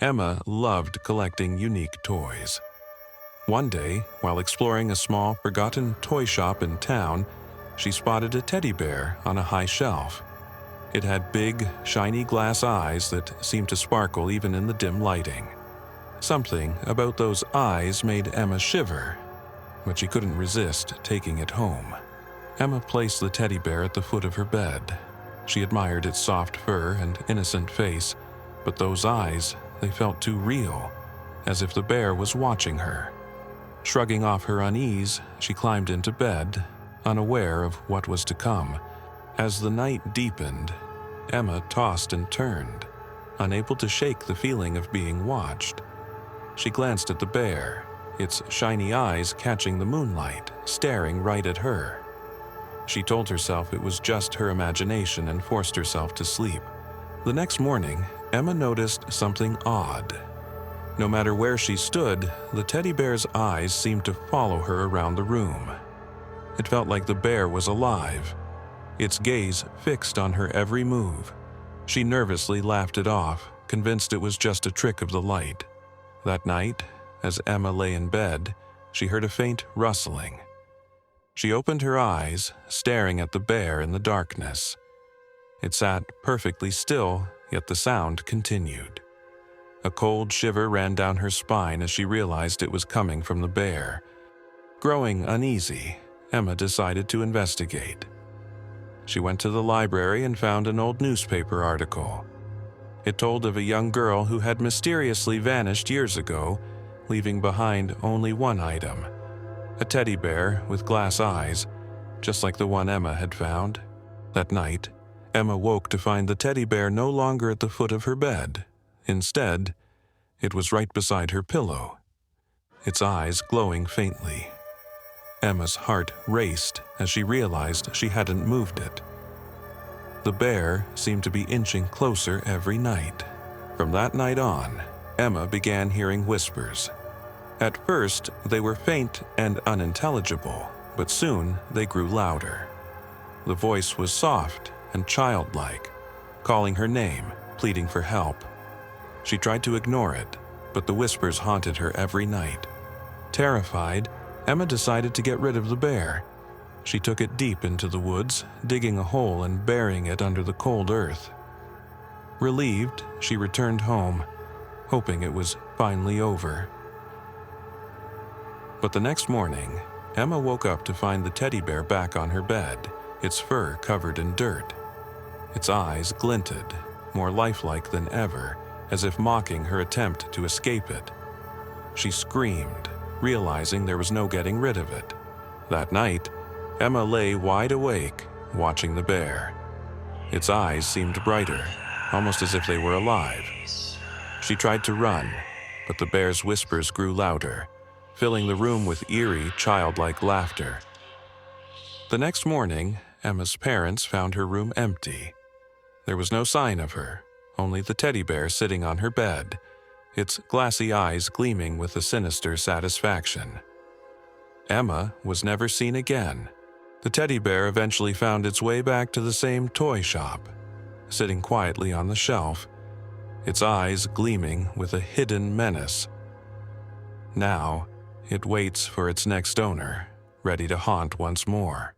Emma loved collecting unique toys. One day, while exploring a small, forgotten toy shop in town, she spotted a teddy bear on a high shelf. It had big, shiny glass eyes that seemed to sparkle even in the dim lighting. Something about those eyes made Emma shiver, but she couldn't resist taking it home. Emma placed the teddy bear at the foot of her bed. She admired its soft fur and innocent face, but those eyes, they felt too real, as if the bear was watching her. Shrugging off her unease, she climbed into bed, unaware of what was to come. As the night deepened, Emma tossed and turned, unable to shake the feeling of being watched. She glanced at the bear, its shiny eyes catching the moonlight, staring right at her. She told herself it was just her imagination and forced herself to sleep. The next morning, Emma noticed something odd. No matter where she stood, the teddy bear's eyes seemed to follow her around the room. It felt like the bear was alive, its gaze fixed on her every move. She nervously laughed it off, convinced it was just a trick of the light. That night, as Emma lay in bed, she heard a faint rustling. She opened her eyes, staring at the bear in the darkness. It sat perfectly still, yet the sound continued. A cold shiver ran down her spine as she realized it was coming from the bear. Growing uneasy, Emma decided to investigate. She went to the library and found an old newspaper article. It told of a young girl who had mysteriously vanished years ago, leaving behind only one item: a teddy bear with glass eyes, just like the one Emma had found. That night, Emma woke to find the teddy bear no longer at the foot of her bed. Instead, it was right beside her pillow, its eyes glowing faintly. Emma's heart raced as she realized she hadn't moved it. The bear seemed to be inching closer every night. From that night on, Emma began hearing whispers. At first, they were faint and unintelligible, but soon they grew louder. The voice was soft and childlike, calling her name, pleading for help. She tried to ignore it, but the whispers haunted her every night. Terrified, Emma decided to get rid of the bear. She took it deep into the woods, digging a hole and burying it under the cold earth. Relieved, she returned home, hoping it was finally over. But the next morning, Emma woke up to find the teddy bear back on her bed, its fur covered in dirt. Its eyes glinted, more lifelike than ever, as if mocking her attempt to escape it. She screamed, realizing there was no getting rid of it. That night, Emma lay wide awake, watching the bear. Its eyes seemed brighter, almost as if they were alive. She tried to run, but the bear's whispers grew louder, filling the room with eerie, childlike laughter. The next morning, Emma's parents found her room empty. There was no sign of her, only the teddy bear sitting on her bed, its glassy eyes gleaming with a sinister satisfaction. Emma was never seen again. The teddy bear eventually found its way back to the same toy shop, sitting quietly on the shelf, its eyes gleaming with a hidden menace. Now, it waits for its next owner, ready to haunt once more.